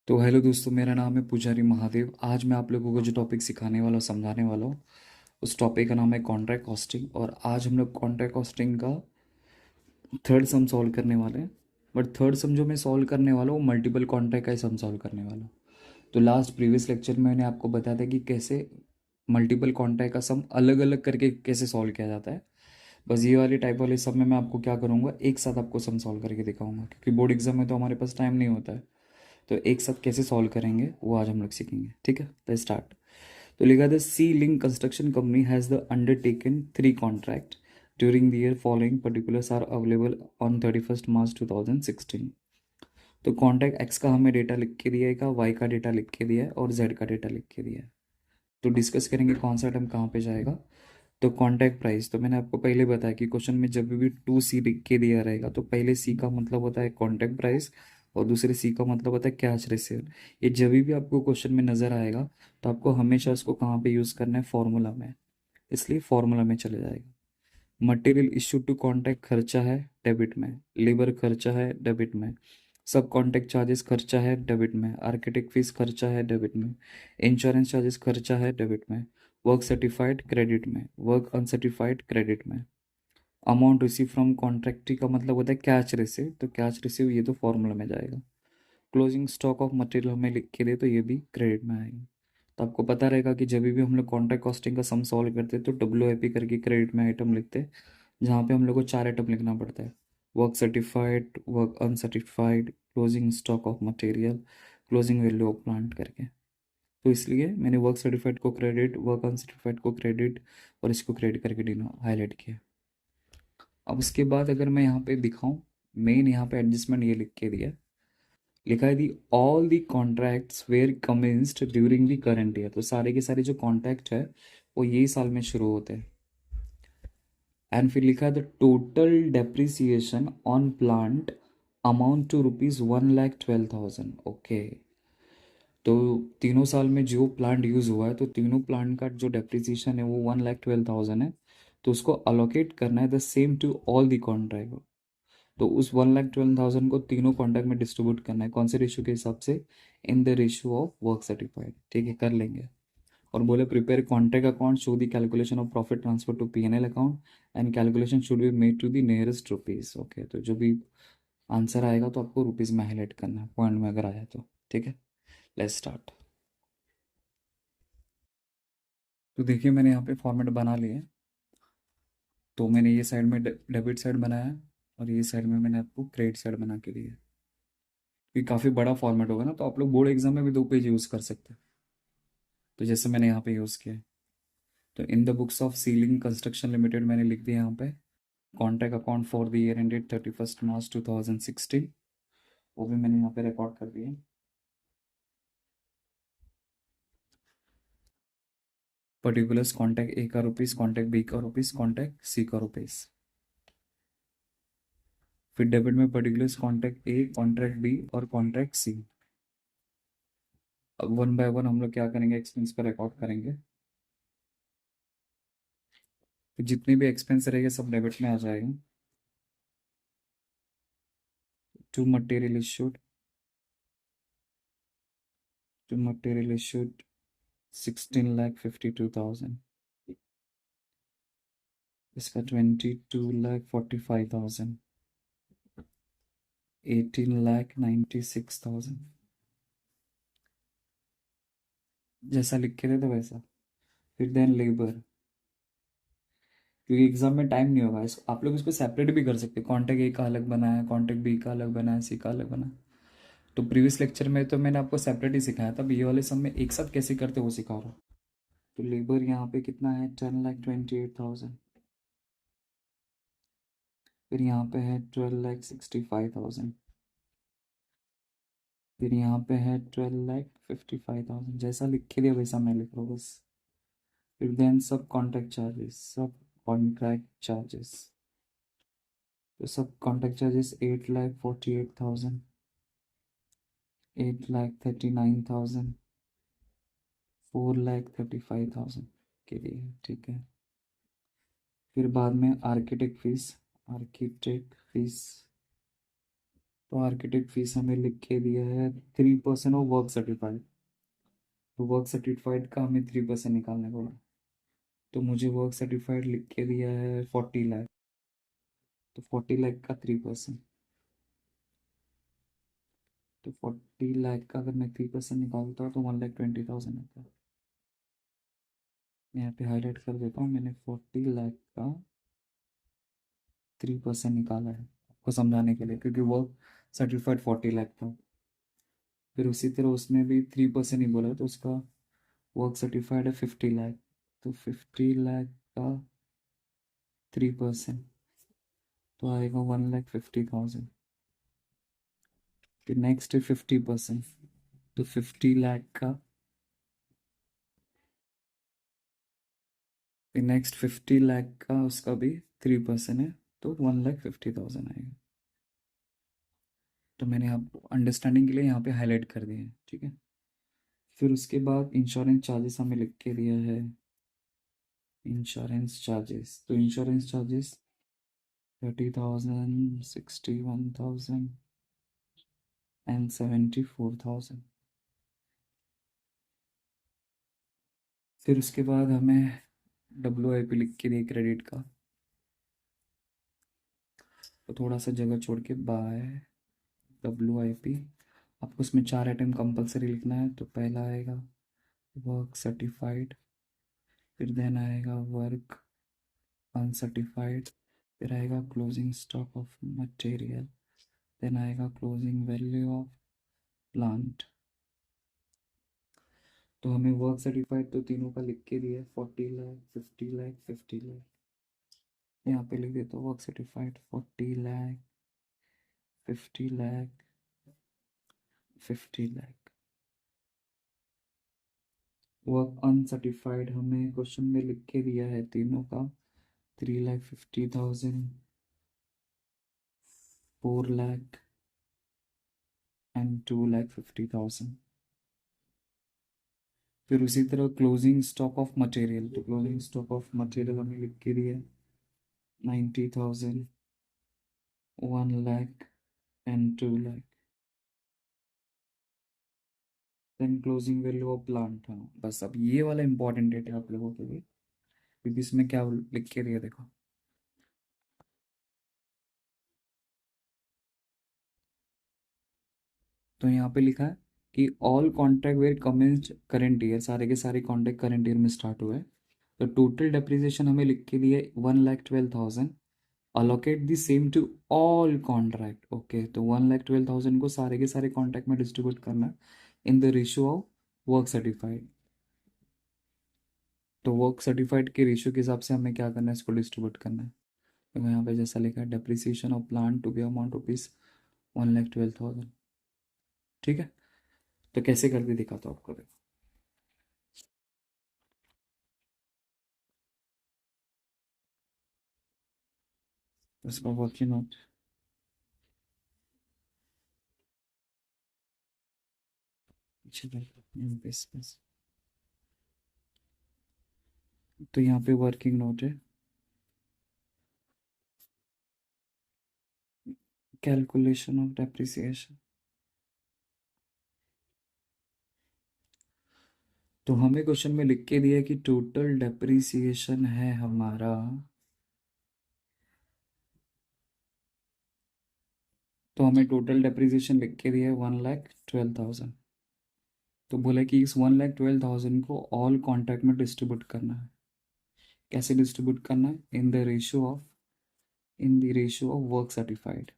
तो हेलो दोस्तों, मेरा नाम है पुजारी महादेव। आज मैं आप लोगों को जो टॉपिक सिखाने वाला हूँ, समझाने वाला हूँ, उस टॉपिक का नाम है कॉन्ट्रैक्ट कॉस्टिंग। और आज हम लोग कॉन्ट्रैक्ट कॉस्टिंग का थर्ड सम सॉल्व करने वाले हैं। बट थर्ड सम जो मैं सॉल्व करने वाला हूँ, मल्टीपल कॉन्ट्रैक्ट का ही सम सॉल्व करने वाला हूँ। तो लास्ट प्रीवियस लेक्चर में मैंने आपको बताया था कि कैसे मल्टीपल कॉन्ट्रैक्ट का सम अलग अलग करके कैसे सॉल्व किया जाता है। बस ये वाली टाइप वाले सब में मैं आपको क्या करूँगा, एक साथ आपको सम सॉल्व करके दिखाऊंगा, क्योंकि बोर्ड एग्जाम में तो हमारे पास टाइम नहीं होता है। तो एक साथ कैसे सॉल्व करेंगे वो आज हम लोग सीखेंगे। ठीक है, तो स्टार्ट। तो लिखा था sea link construction company has the undertaken 3 contract during the year following particulars are available on 31 March 2016। तो कॉन्ट्रैक्ट एक्स का हमें डेटा लिख के दिया है, वाई का डेटा लिख के दिया है और जेड का डेटा लिख के दिया है। तो डिस्कस करेंगे कौन सा आइटम कहाँ पे जाएगा। तो कॉन्ट्रैक्ट प्राइस तो मैंने आपको पहले बताया कि क्वेश्चन में जब भी 2C लिख के दिया रहेगा तो पहले सी का मतलब होता है कॉन्ट्रैक्ट प्राइस और दूसरे सी का मतलब होता है कैश रिसीव। ये जब भी आपको क्वेश्चन में नज़र आएगा तो आपको हमेशा इसको कहाँ पे यूज़ करना है, फॉर्मूला में। इसलिए फॉर्मूला में चले जाएगा। मटेरियल इशू टू कॉन्ट्रैक्ट खर्चा है डेबिट में, लेबर खर्चा है डेबिट में, सब कॉन्ट्रैक्ट चार्जेस खर्चा है डेबिट में, आर्किटेक्ट फीस खर्चा है डेबिट में, इंश्योरेंस चार्जेस खर्चा है डेबिट में, वर्क सर्टिफाइड क्रेडिट में, वर्क अनसर्टिफाइड क्रेडिट में। अमाउंट रिसीव फ्रॉम कॉन्ट्रैक्टी का मतलब होता है कैश रिसीव, तो कैश रिसीव ये तो फॉर्मूला में जाएगा। क्लोजिंग स्टॉक ऑफ मटेरियल हमें लिख के दे तो ये भी क्रेडिट में आएगा। तो आपको पता रहेगा कि जब भी हम लोग कॉन्ट्रैक्ट कॉस्टिंग का सम सॉल्व करते हैं तो WIP करके क्रेडिट में आइटम लिखते हैं, जहाँ पे हम लोग को 4 आइटम लिखना पड़ता है। Work certified, work uncertified, closing stock of material, closing value of plant करके। तो इसलिए मैंने वर्क सर्टिफाइड को क्रेडिट, वर्क अनसर्टिफाइड को क्रेडिट और इसको क्रेडिट करके डिनो हाईलाइट किया। अब उसके बाद अगर मैं यहाँ पे दिखाऊँ, मेन यहाँ पे एडजस्टमेंट ये लिख के दिया, लिखा है the all the contracts were commenced during the current year. तो सारे के सारे जो कॉन्ट्रैक्ट है वो यही साल में शुरू होते हैं। एंड फिर लिखा है the total depreciation on plant amount to ₹1,12,000। Okay, तो तीनों साल में जो प्लांट यूज़ हुआ है तो तीनों प्लांट का जो डेप्रिसिएशन है वो 1,12,000 है। तो उसको अलोकेट करना है the same to all the contract. तो उस 1,12,000 को तीनों कॉन्ट्रैक्ट में डिस्ट्रीब्यूट करना है, कौन से रेशियो के हिसाब से, in the ratio of work certified. ठीक है, कर लेंगे। और बोले prepare contract account show the calculation of profit transfer to P&L account and calculation should be made to the nearest rupees. Okay, तो जो भी आंसर आएगा तो आपको रुपीज में हाईलाइट करना है, पॉइंट में अगर आया तो। ठीक है, लेट्स स्टार्ट। तो देखिए मैंने यहाँ पे फॉर्मेट बना लिए। तो मैंने ये साइड में डेबिट साइड बनाया और ये साइड में मैंने आपको क्रेडिट साइड बना के दिया। ये काफ़ी बड़ा फॉर्मेट होगा ना, तो आप लोग बोर्ड एग्जाम में भी 2 पेज यूज़ कर सकते हैं। तो जैसे मैंने यहाँ पे यूज़ किया है, तो in the books of ceiling construction limited मैंने लिख दिया यहाँ पे contact account for the year ended 31 March 2016। वो भी मैंने यहाँ पे रिकॉर्ड कर दिया। पर्टिकुलर्स कॉन्टैक्ट ए का रुपीज़, कॉन्टैक्ट बी का रुपीज़, कॉन्टैक्ट सी का रुपीज़। फिर डेबिट में पर्टिकुलर्स कॉन्टैक्ट ए, कॉन्ट्रैक्ट बी और कॉन्ट्रैक्ट सी। अब वन बाय वन हम लोग क्या करेंगे, एक्सपेंस पर रिकॉर्ड करेंगे। तो जितने भी एक्सपेंस रहेंगे सब डेबिट में आ जाएगा। To material issued, to material issued 16,52,000। इसका 22,45,000, 18,96,000। जैसा लिख के थे तो वैसा। फिर देन लेबर, क्योंकि एग्जाम में टाइम नहीं होगा, इस आप लोग इसको सेपरेट भी कर सकते हैं। कॉन्टैक्ट ए का अलग बनाया, कॉन्टैक्ट बी का अलग बनाया, सी का अलग बनाया। तो प्रीवियस लेक्चर में तो मैंने आपको सेपरेट ही सिखाया था, अब ये वाले सब में एक साथ कैसे करते वो सिखा रहा हूँ। तो लेबर यहाँ पे कितना है, 10,28,000। फिर यहाँ पे है 12,65,000। फिर यहाँ पे है 12,55,000। जैसा लिख के दिया वैसा मैं लिख रहा हूँ बस। फिर देन सब कॉन्ट्रैक्ट चार्जेस, सब कॉन्ट्रैक्ट चार्जेस। तो सब कॉन्ट्रैक्ट चार्जेस 8,48,000, 8,39,000, 4,35,000 के लिए। ठीक है, फिर बाद में आर्किटेक्ट फीस, आर्किटेक्ट फीस तो आर्किटेक्ट फीस हमें लिख के दिया है 3% ऑफ वर्क सर्टिफाइड। तो वर्क सर्टिफाइड का हमें 3% निकालने को है। तो मुझे वर्क सर्टिफाइड लिख के दिया है 40 लाख। तो 40 लाख का 3%। तो 40 लाख का अगर मैं 3% निकालता हूँ तो 1,20,000 आता है। मैं यहाँ पे हाईलाइट कर देता हूँ, मैंने 40 लाख का 3% निकाला है आपको समझाने के लिए, क्योंकि वर्क सर्टिफाइड 40 लाख था। फिर उसी तरह उसने भी 3% ही बोला, तो उसका वर्क सर्टिफाइड है 50 लाख। तो 50 लाख का 3% तो आएगा 1,50,000। फिर नेक्स्ट है 50%। तो 50 लाख का, फिर नेक्स्ट 50 लाख का उसका भी 3% है, तो 1,50,000 आएगा। तो मैंने आप अंडरस्टैंडिंग के लिए यहाँ पे हाईलाइट कर दिए हैं, ठीक है। फिर उसके बाद इंश्योरेंस चार्जेस हमें लिख के दिया है। इंश्योरेंस चार्जेस, तो इंश्योरेंस चार्जेस 30,000, 61,000 एंड 74,000। फिर उसके बाद हमें WIP लिख के दिए क्रेडिट का। तो थोड़ा सा जगह छोड़ के बाय WIP। आपको उसमें 4 आइटम कंपलसरी लिखना है। तो पहला आएगा वर्क सर्टिफाइड, फिर देन आएगा वर्क अनसर्टिफाइड, फिर आएगा closing stock of material, then आएगा क्लोजिंग वैल्यू ऑफ प्लांट। तो हमें वर्क सर्टिफाइड तो तीनों का लिख के दिया है 40 लाख, 50 लाख, 50 लाख। यहाँ पे लिख देता हूँ work certified 40 lakh, 50 lakh, 50 lakh. Work uncertified हमें क्वेश्चन में लिख के दिया है तीनों का 3,50,000, 4 लाख एंड 2,50,000। फिर उसी तरह क्लोजिंग स्टॉक ऑफ मटेरियल, तो क्लोजिंग स्टॉक ऑफ मटेरियल हमें लिख के दिया 90,000, 1 lakh and 2 lakh. Then closing value of plant. हाँ बस, अब ये वाला इंपॉर्टेंट डेट है आप लोगों के लिए, क्योंकि इसमें क्या लिख के दिया देखो। तो यहाँ पे लिखा है कि all contract were commenced current year, सारे के सारे कॉन्ट्रैक्ट करेंट ईयर में स्टार्ट हुए हैं। तो टोटल डेप्रिसिएशन हमें लिख के दिए 1,12,000। Allocate the same to all contract. Okay, तो 1,12,000 को सारे के सारे कॉन्ट्रैक्ट में डिस्ट्रीब्यूट करना है इन the ratio of work certified. तो वर्क सर्टिफाइड के रेशियो के हिसाब से हमें क्या करना है, इसको डिस्ट्रीब्यूट करना है। तो यहाँ पे जैसा लिखा है depreciation of plant to be amount rupees 1,12,000। ठीक है, तो कैसे करके दिखाता हूँ आपको, देखो। इसका वर्किंग नोट, पीछे देखो, यहाँ पे space। तो यहाँ पे वर्किंग नोट है, कैलकुलेशन ऑफ डेप्रिसिएशन। तो हमें क्वेश्चन में लिख के दिया है कि टोटल डेप्रिसिएशन है हमारा, तो हमें टोटल डेप्रिसिएशन लिख के दिया है 1,12,000। तो बोला कि इस 1,12,000 को ऑल कॉन्ट्रैक्ट में डिस्ट्रीब्यूट करना है। कैसे डिस्ट्रीब्यूट करना है, इन the ratio of work certified.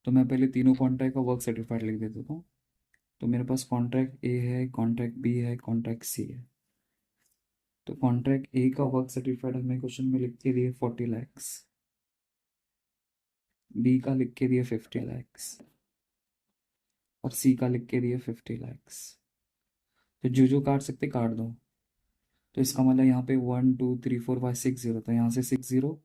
तो मैं पहले तीनों कॉन्ट्रैक्ट का वर्क सर्टिफाइड लिख देता हूँ। तो मेरे पास कॉन्ट्रैक्ट ए है, कॉन्ट्रैक्ट बी है, कॉन्ट्रैक्ट सी है। तो कॉन्ट्रैक्ट ए का वर्क सर्टिफाइड हमें क्वेश्चन में लिख के दिए 40 लैक्स, बी का लिख के दिए 50 लैक्स और सी का लिख के दिए 50 लैक्स। तो जो काट सकते काट दो। तो इसका मतलब यहाँ पे 1 2 3 4 5 6 0, तो यहाँ से 6 0,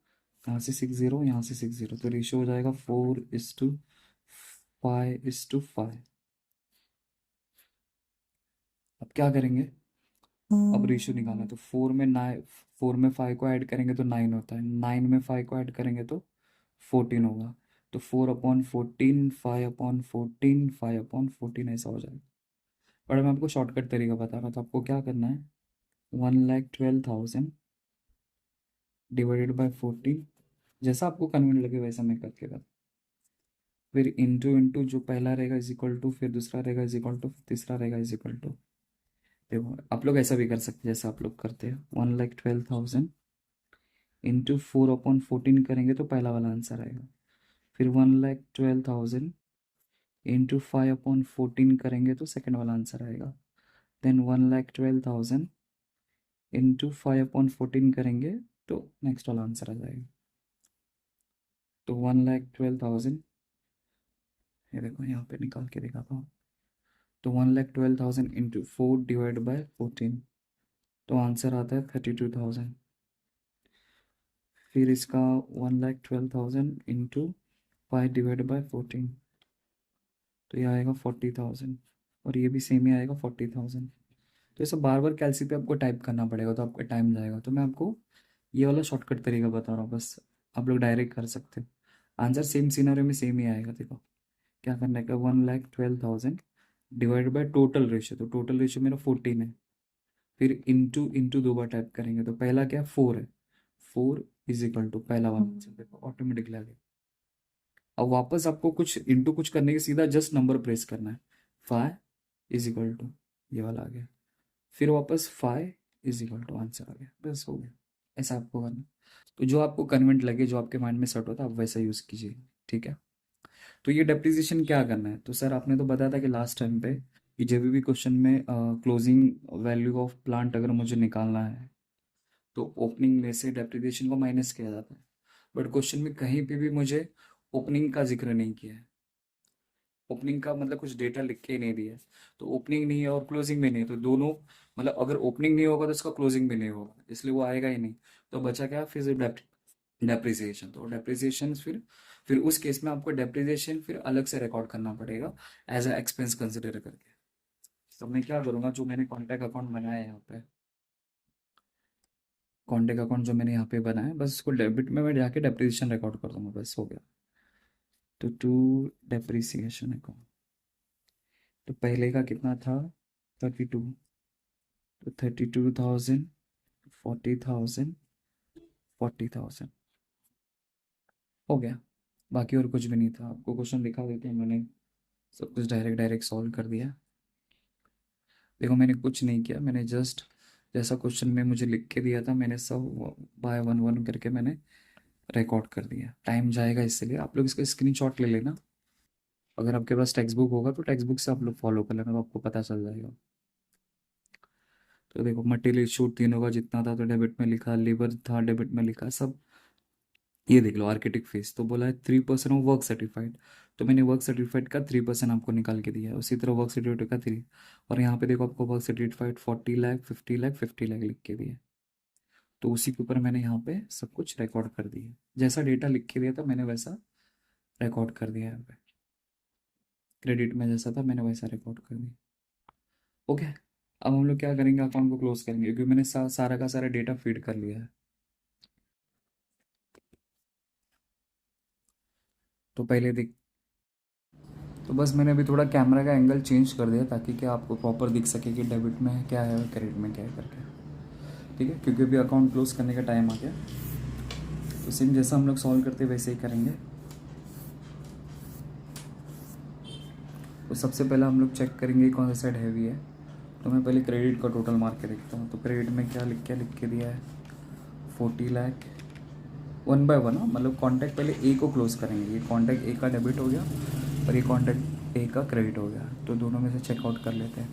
यहाँ से 6 0, यहाँ से 6 0, तो रेशियो हो जाएगा 4:5:5। अब क्या करेंगे, अब रेशियो निकालना है। तो 4 में 5 को ऐड करेंगे तो 9 होता है, 9 में 5 को ऐड करेंगे तो 14 होगा। तो 4/14, 5/14, 5/14 ऐसा हो जाएगा। और मैं आपको शॉर्टकट तरीका बता रहा हूँ, तो आपको क्या करना है, 1,12,000 डिवाइडेड बाय 14, जैसा आपको कन्वीनियंट लगे वैसा मैं करके बता। फिर इंटू इंटू जो पहला रहेगा इज इक्वल टू, फिर दूसरा रहेगा इज इक्वल टू, तीसरा रहेगा इज इक्वल टू। देखो आप लोग ऐसा भी कर सकते हैं जैसा आप लोग करते हैं, 1,12,000 इंटू 4/14 करेंगे तो पहला वाला आंसर आएगा। फिर 1,12,000 इंटू 5/14 करेंगे तो सेकेंड वाला आंसर आएगा। देन 1,12,000 इंटू 5/14 करेंगे तो नेक्स्ट वाला आंसर आ जाएगा। तो 1,12,000, ये देखो यहाँ पे निकाल के दिखाता हूँ। तो 1,12,000 इंटू 4/14, तो आंसर आता है 32,000। फिर इसका 1,12,000 इंटू 5/14, तो ये आएगा 40,000, और ये भी सेम ही आएगा 40,000। तो ऐसा बार बार कैलसी पे आपको टाइप करना पड़ेगा, तो आपका टाइम जाएगा। तो मैं आपको ये वाला शॉर्टकट तरीका बता रहा हूँ, बस आप लोग डायरेक्ट कर सकते हो, आंसर सेम सिनेरियो में सेम ही आएगा। देखो क्या करना है, 1,12,000 डिवाइड बाय टोटल रेशियो, तो टोटल रेशियो मेरा 14 है। फिर इंटू इंटू दो बार टाइप करेंगे, तो पहला क्या 4 है, 4 इज इक्वल टू पहला वाला आंसर, देखो ऑटोमेटिकली आ गया। अब वापस आपको कुछ इंटू कुछ करने के सीधा जस्ट नंबर प्रेस करना है, 5 इज इक्वल टू, ये वाला आ गया। फिर वापस 5 इज इक्वल टू, आंसर आ गया, बस हो गया। ऐसा आपको करना। तो जो आपको कन्वेंट लगे, जो आपके माइंड में सेट होता है, आप वैसा यूज़ कीजिए, ठीक है। तो ये डेप्रिसिएशन क्या करना है, तो सर आपने तो बताया था कि लास्ट टाइम पे कि जब भी क्वेश्चन में क्लोजिंग वैल्यू ऑफ प्लांट अगर मुझे निकालना है तो ओपनिंग में से डेप्रिसिएशन को माइनस किया जाता है। बट क्वेश्चन में कहीं पे भी मुझे ओपनिंग का जिक्र नहीं किया है। ओपनिंग का मतलब कुछ डेटा लिख के ही नहीं दिया है। तो ओपनिंग नहीं है और क्लोजिंग भी नहीं है, तो दोनों मतलब अगर ओपनिंग नहीं होगा तो इसका क्लोजिंग भी नहीं होगा, इसलिए वो आएगा ही नहीं। तो बचा क्या, फिर डेप्रिसिएशन। तो डेप्रिसिएशन फिर उस केस में आपको डेप्रिसिएशन फिर अलग से रिकॉर्ड करना पड़ेगा एज अ एक्सपेंस कंसिडर करके। तो मैं क्या करूँगा, जो मैंने कॉन्टैक्ट अकाउंट बनाया है यहाँ पे, कॉन्टैक्ट अकाउंट जो मैंने यहाँ पे बनाया है, बस इसको डेबिट में मैं जाके डेप्रिसिएशन रिकॉर्ड कर दूंगा, बस हो गया। तो टू डेप्रिसिएशन अकाउंट, तो पहले का कितना था, 32, तो 32,000, 40,000, 40,000 हो गया। बाकी और कुछ भी नहीं था। आपको क्वेश्चन दिखा देते हैं, मैंने सब कुछ डायरेक्ट डायरेक्ट सॉल्व कर दिया। देखो मैंने कुछ नहीं किया, मैंने जस्ट जैसा क्वेश्चन में मुझे लिख के दिया था मैंने सब बाय वन वन करके मैंने रिकॉर्ड कर दिया। टाइम जाएगा, इसलिए आप लोग इसका स्क्रीनशॉट ले लेना। अगर आपके पास टेक्स्ट बुक होगा तो टेक्स्ट बुक से आप लोग फॉलो कर लेना, तो आपको पता चल जाएगा। तो देखो मटेरियल इशूड तीनों का जितना था तो डेबिट में लिखा, लेबर था डेबिट में लिखा सब। ये देख लो आर्किटेक्ट फीस, तो बोला है 3% ऑफ वर्क सर्टिफाइड, तो मैंने वर्क सर्टिफाइड का 3% आपको निकाल के दिया है। उसी तरह वर्क सर्टिफाइड का 3, और यहाँ पे देखो आपको वर्क सर्टिफाइड 40 लाख, 50 लाख, 50 लाख लिख के दिया। तो उसी के ऊपर मैंने यहाँ पे सब कुछ रिकॉर्ड कर दिया, जैसा डेटा लिख के दिया था मैंने वैसा रिकॉर्ड कर दिया यहाँ पे। क्रेडिट में जैसा था मैंने वैसा रिकॉर्ड कर दिया। ओके, अब हम लोग क्या करेंगे, अकाउंट को क्लोज करेंगे, क्योंकि मैंने सारा का सारा डेटा फीड कर लिया है। तो पहले देख, तो बस मैंने अभी थोड़ा कैमरा का एंगल चेंज कर दिया ताकि क्या आपको प्रॉपर दिख सके कि डेबिट में क्या है और क्रेडिट में क्या है करके, ठीक है। क्योंकि अभी अकाउंट क्लोज करने का टाइम आ गया, तो सेम जैसा हम लोग सॉल्व करते वैसे ही करेंगे। तो सबसे पहले हम लोग चेक करेंगे कौन सा साइड हैवी है। तो मैं पहले क्रेडिट का टोटल मार के देखता हूँ। तो क्रेडिट में क्या लिख के दिया है, 40 लाख, 1 बाय 1, मतलब कॉन्टैक्ट पहले ए को क्लोज करेंगे। ये कॉन्टैक्ट ए का डेबिट हो गया और ये कॉन्टैक्ट ए का क्रेडिट हो गया, तो दोनों में से चेकआउट कर लेते हैं।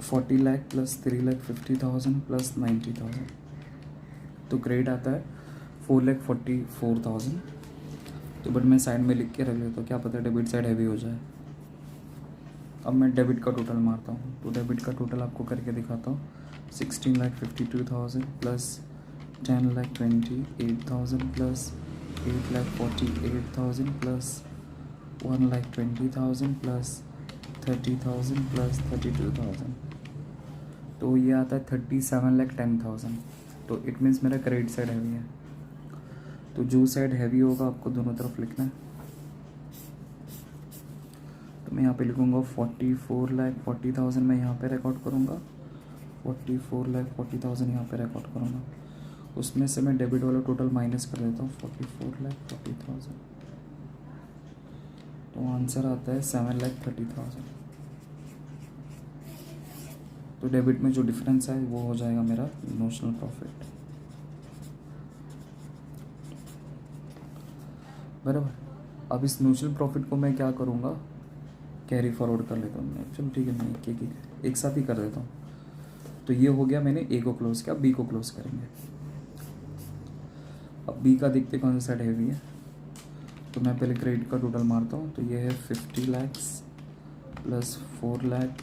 40 लाख प्लस 3,50,000 प्लस 90,000, तो क्रेडिट आता है 4,44,000। तो बट मैं साइड में लिख के रख लेता हूँ, क्या पता डेबिट साइड हैवी हो जाए। अब मैं डेबिट का टोटल मारता हूँ, तो डेबिट का टोटल आपको करके दिखाता हूँ। 16,52,000 plus 10,28,000 plus 8,48,000 plus 1,20,000 plus 30,000 plus 32,000, तो ये आता है 37,10,000। तो इट मीन्स मेरा क्रेडिट साइड हैवी है। तो जो साइड हैवी होगा आपको दोनों तरफ लिखना है। तो मैं यहाँ पे लिखूँगा 44,40,000 मैं यहाँ पे रिकॉर्ड करूँगा, 44,40,000 यहाँ पे रिकॉर्ड करूँगा। उसमें से मैं डेबिट वाला टोटल माइनस कर देता हूँ 44,40,000, तो आंसर आता है 7,30,000। तो डेबिट में जो डिफरेंस है वो हो जाएगा मेरा नोशनल प्रॉफिट, बराबर। अब इस नोशनल प्रॉफिट को मैं क्या करूँगा, कैरी फॉरवर्ड कर लेता हूँ मैं। चलो ठीक है, मैं एक साथ ही कर देता हूँ। तो ये हो गया, मैंने ए को क्लोज किया, बी को क्लोज करेंगे। अब बी का देखते कौन सा साइड हैवी है। तो मैं पहले क्रेडिट का टोटल मारता हूँ। तो ये है 50 लाख प्लस 4 लाख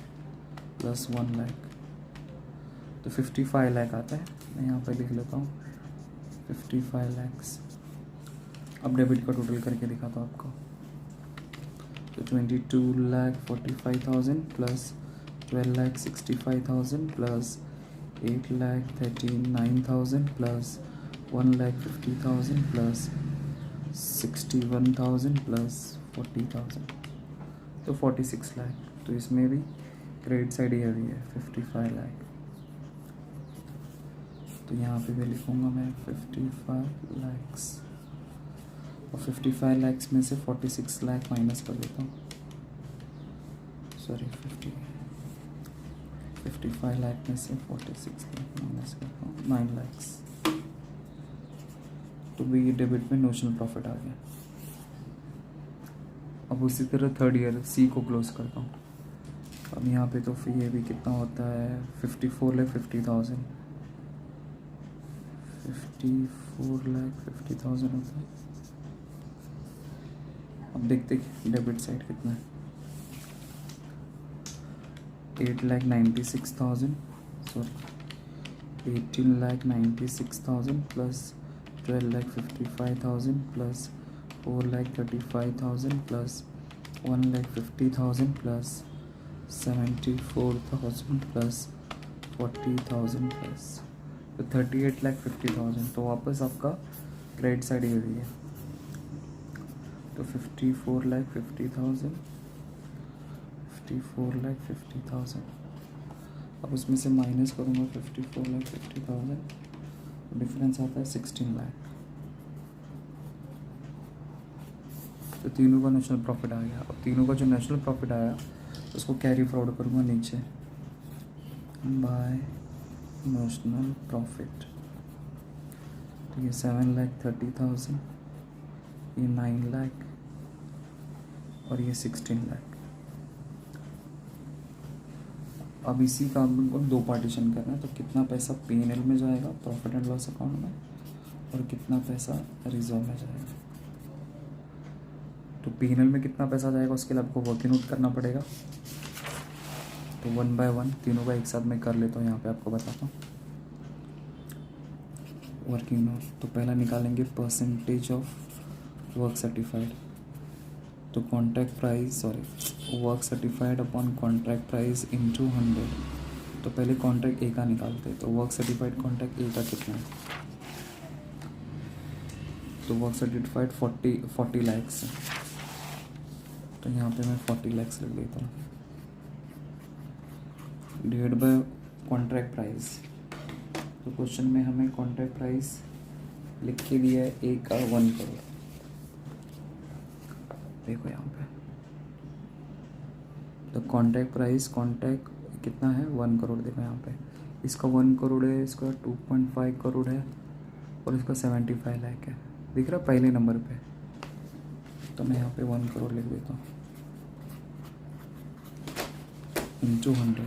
प्लस 1 लाख, तो 55 लाख आता है। मैं यहाँ पे लिख लेता हूँ 55 लाख। अब डेबिट का टोटल करके दिखाता हूँ आपको। तो 22,45,000 plus 12,65,000 plus 8,39,000 plus 1,50,000 plus 61,000 plus 40,000, तो 46 लाख। तो इसमें भी क्रेडिट साइड ही हैवी है 55 लाख। तो यहाँ पे भी लिखूँगा मैं 55 लाख, और 55 लाख में से 46 लाख माइनस कर देता हूँ। सॉरी 55 लाख में से 46 लाख माइनस करता हूँ, 9 लाख। तो भी डेबिट में नोशनल प्रॉफिट आ गया। अब उसी तरह थर्ड ईयर सी को क्लोज करता हूँ। अब यहाँ पे तो फिर ये भी कितना होता है 54,50,000, 54,50,000 होता है। अब देखते डेबिट साइड कितना है। 8,96,000, sorry 18,96,000 plus 12,55,000 plus 4,35,000 plus 1,50,000 plus 74,000 plus 40,000 plus, तो 38,50,000। तो वापस आपका क्रेडिट साइड ये हुई है। तो 54,50,000, 54,50,000। अब उसमें से माइनस करूँगा 54,50,000, तो डिफरेंस आता है 16 लाख। तो तीनों का नेशनल प्रॉफिट आ गया। अब तीनों का जो नेशनल प्रॉफिट आया उसको कैरी फॉरवर्ड करूँगा नीचे बाय नेशनल प्रॉफिट। तो ये 7,30,000, ये 9 लाख और ये 16 लाख। अब इसी का हमको दो पार्टीशन करना है। तो कितना पैसा P&L में जाएगा, प्रॉफिट एंड लॉस अकाउंट में, और कितना पैसा रिजर्व में जाएगा। तो P&L में कितना पैसा जाएगा उसके लिए आपको वर्किंग नोट करना पड़ेगा। तो 1 बाय 1 तीनों का एक साथ मैं कर लेता हूँ, यहाँ पे आपको बताता हूँ वर्किंग नोट। तो पहला निकालेंगे परसेंटेज ऑफ वर्क सर्टिफाइड। तो contract price, sorry work certified upon contract price into 100। तो पहले कॉन्ट्रैक्ट ए का निकालते हैं। तो वर्क सर्टिफाइड कॉन्ट्रैक्ट ए का कितना है। तो वर्क सर्टिफाइड 40 लाख है। तो यहाँ पे मैं 40 लाख लिख देता हूँ, डिवाइड बाय कॉन्ट्रैक्ट प्राइस। तो क्वेश्चन में हमें कॉन्ट्रैक्ट प्राइस लिख के दिया है ए का 1 करोड़। देखो यहाँ पे तो कॉन्ट्रैक्ट प्राइस, कॉन्ट्रैक्ट कितना है 1 करोड़। देखो यहाँ पे इसका 1 करोड़ है, इसका 2.5 करोड़ है, और इसका 75 लाख है। दिख रहा पहले नंबर पे। तो मैं यहाँ पे 1 करोड़ लिख देता हूँ इंटू 100।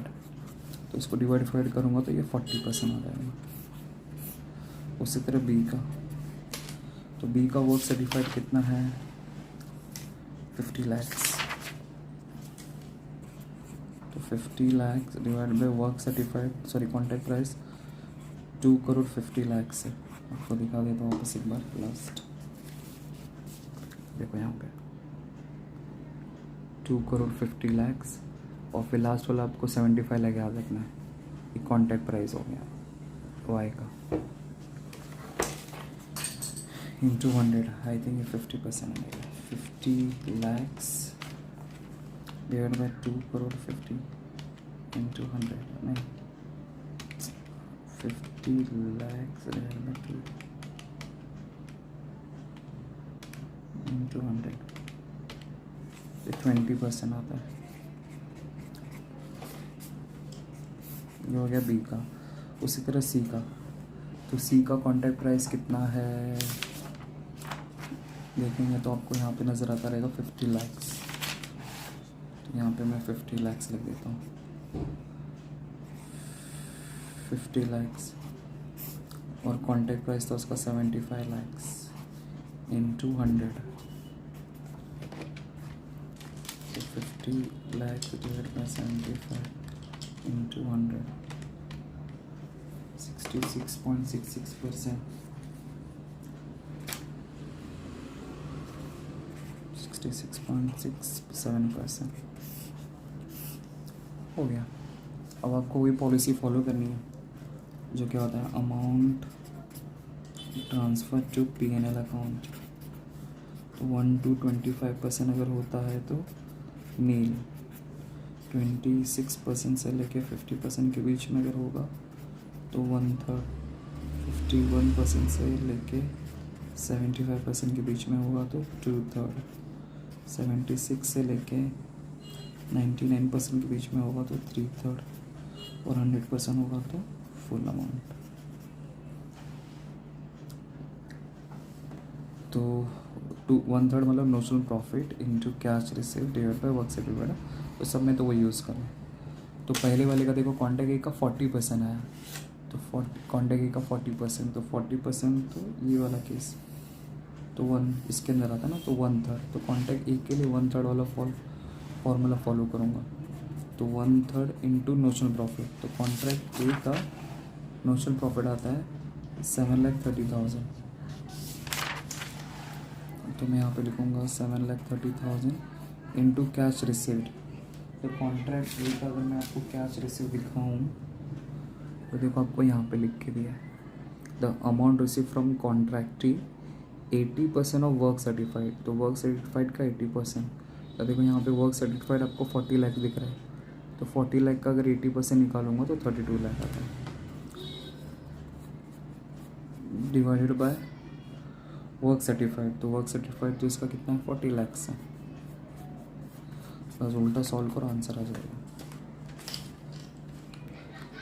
तो इसको डिवाइड करूँगा तो ये 40% आ जाएगा। उसी तरह बी का, तो बी का वर्क सर्टिफाइड कितना है 50 लाख। तो 50 lakh divide by work certified, sorry contract price 2 crore 50 lakh से। आपको दिखा देता हूँ वापस एक बार लास्ट। देखो यहाँ पे 2 करोड़ 50 लाख, और फिर लास्ट वाला आपको 75 लाख याद रखना है। ये कॉन्ट्रैक्ट प्राइस हो गया वाई का। इंटू 100, आई थिंक ये 50% आएगा. 50 lakhs divide by 2 crore 50 into 100, नहीं 50 lakhs डिवाइड बाई 2 इंटू 100, ये 20% आता है. ये हो गया बी का. उसी तरह सी का, तो सी का कॉन्ट्रैक्ट प्राइस कितना है देखेंगे तो आपको यहाँ पे नज़र आता रहेगा 50 lakhs. तो यहाँ पे मैं 50 lakhs लिख देता हूँ. 50 lakhs और कॉन्ट्रैक्ट प्राइस था उसका 75 lakhs इंटू 100. तो 50 lakhs डिवाइड बाई 75 इंटू 100, 66.66%. 66.67% हो गया. अब आपको वही पॉलिसी फॉलो करनी है जो क्या होता है amount transfer to P&L account. तो 1 to 25% अगर होता है तो नील, 26% से लेके 50% के बीच में अगर होगा तो 1/3, 51% से लेके 75% के बीच में होगा तो 2/3, 76 से लेके 99% के बीच में होगा तो 3/3 और 100% होगा तो फुल अमाउंट. तो 1/3 मतलब notional profit into cash receive divide by work settlement. तो सब में तो वो यूज़ करें. तो पहले वाले का देखो कॉन्टैक्ट ए का 40% आया, तो कॉन्टैक्ट ए का 40%, तो 40% तो ये वाला केस तो 1 इसके अंदर आता है ना, तो 1/3. तो कॉन्टैक्ट ए के लिए 1/3 वाला फॉर्मूला फॉलो करूँगा. तो 1/3 इंटू नोशनल प्रॉफिट. तो कॉन्ट्रैक्ट ए का नोशनल प्रॉफिट आता है 7,30,000. तो मैं यहाँ पे लिखूँगा 7,30,000 इंटू कैश रिसीव्ड. तो कॉन्ट्रैक्ट ए का अगर मैं आपको कैश रिसीव दिखाऊँ तो देखो आपको यहाँ पे लिख के दिया है the amount receive from contractee 80% of work certified. तो वर्क सर्टिफाइड का 80%. तो देखो यहाँ पे वर्क सर्टिफाइड आपको 40 लाख दिख रहा है. तो 40 लाख का अगर 80% निकालूंगा तो 32 लाख आता है डिवाइडेड बाय वर्क सर्टिफाइड. तो वर्क सर्टिफाइड तो इसका कितना है 40 लाख है. बस उल्टा सॉल्व करो आंसर आ जाएगा.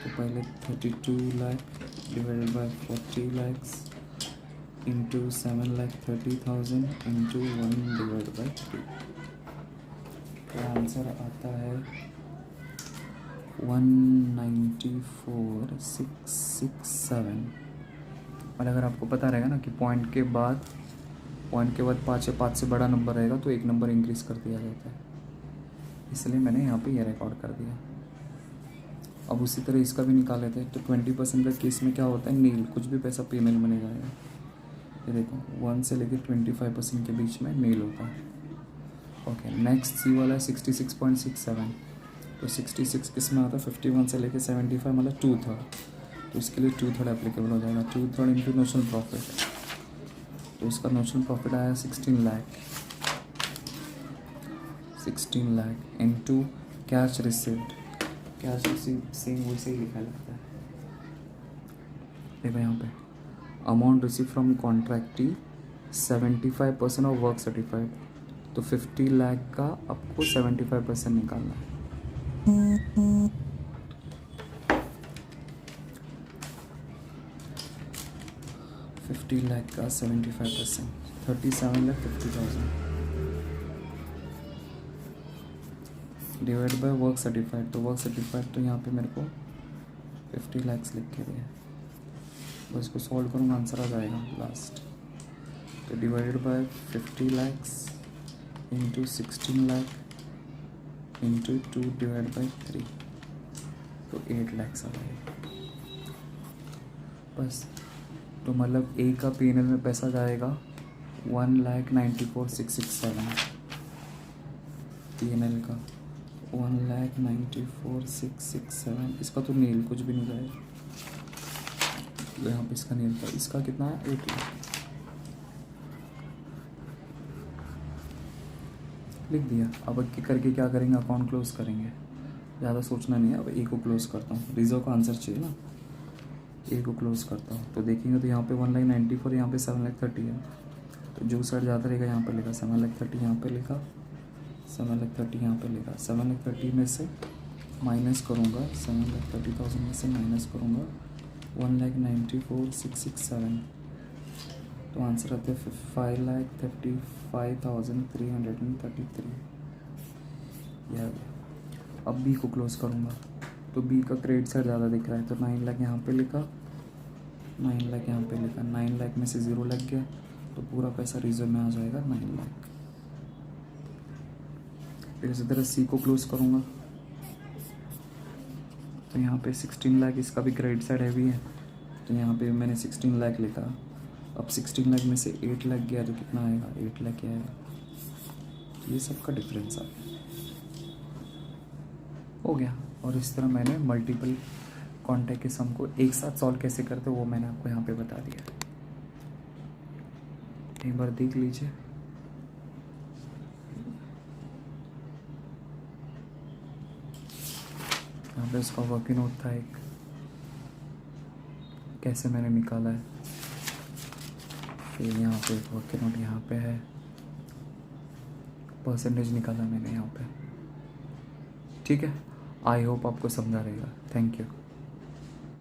तो पहले 32 lakh divided by 40 lakhs into 7,30,000 into 1 divide by 3. तो आंसर आता है 194,667. और अगर आपको पता रहेगा ना कि पॉइंट के बाद 5 से बड़ा नंबर रहेगा तो एक नंबर इंक्रीज़ कर दिया जाता है, इसलिए मैंने यहाँ पे ये रिकॉर्ड कर दिया. अब उसी तरह इसका भी निकाल लेते हैं. तो 20% का केस में क्या होता है नील, कुछ भी पैसा पेमेंट में जाएगा. ये देखो 1 से लेकर 25% के बीच में नील होता है. ओके, नेक्स्ट सी वाला है 66.67. तो 66 किस में आता है 51 से लेकर 75 मतलब 2/3. तो इसके लिए 2/3 एप्लीकेबल हो जाएगा. 2/3 इंटू नोशनल प्रॉफिट. तो इसका नोशनल प्रॉफिट आया 16 lakh. 16 lakh into cash received. Cash receive same वैसे ही लिखा लगता है. देखो यहाँ पे amount receive from contractee 75% of work certified. तो 50 लाख का आपको 75% निकालना है. $50 लाख का 75% 37,50,000 डिवाइड बाय वर्क सर्टिफाइड. तो वर्क सर्टिफाइड तो यहाँ पे मेरे को 50 lakhs लिख के दिया. बस इसको सॉल्व करूँगा आंसर आ जाएगा लास्ट. तो divided by 50 lakhs into 16 lakh into 2 divide by 3 तो 8 lakhs आ जाएगा बस. तो मतलब ए का P&L में पैसा जाएगा 1,94,667. P&L का 1,94,667. इसका तो नील कुछ भी नहीं जाएगा. तो यहाँ पे इसका नील था. इसका कितना है 8 लाख. लिख दिया। अब करके क्या करेंगे, अकाउंट क्लोज करेंगे, ज़्यादा सोचना नहीं है। अब ए को क्लोज करता हूँ, रिजर्व का आंसर चाहिए ना, ए को क्लोज करता हूँ। तो देखेंगे तो यहाँ पे 1,94,000, यहाँ पे 7,30,000 है। तो जो साइड ज़्यादा रहेगा यहाँ पे लिखा 7,30,000, यहाँ पे लिखा 7,30,000, यहाँ पे लिखा 7,30,000 में से माइनस करूँगा, 7,30,000 में से माइनस करूँगा 1,94,667। तो आंसर आता है 5,35,333। यह आ गया। अब बी को क्लोज करूँगा, तो बी का क्रेडिट साइड ज़्यादा दिख रहा है, तो 9 लाख यहाँ पे लिखा, 9 लाख यहाँ पे लिखा, 9 लाख में से 0 लग गया, तो पूरा पैसा रिजर्व में आ जाएगा 9 लाख। फिर इसी तरह सी को क्लोज करूँगा, तो यहाँ पे 16 लाख, इसका भी क्रेडिट साइड हैवी है, तो यहाँ पे मैंने 16 लाख लिखा। अब 16 लाख में से 8 लाख गया तो कितना आएगा, 8 लाख क्या आएगा। तो ये सबका डिफरेंस आ गया, हो गया। और इस तरह मैंने मल्टीपल कॉन्टैक्ट के सम को एक साथ सॉल्व कैसे करते वो मैंने आपको यहाँ पे बता दिया। एक बार देख लीजिए। यहाँ पे इसका वर्किंग नोट था एक, कैसे मैंने निकाला है। फिर यहाँ पे वर्किंग नोट यहाँ पे है, परसेंटेज निकाला मैंने यहाँ पे। ठीक है, आई होप आपको समझा रहेगा। Thank you.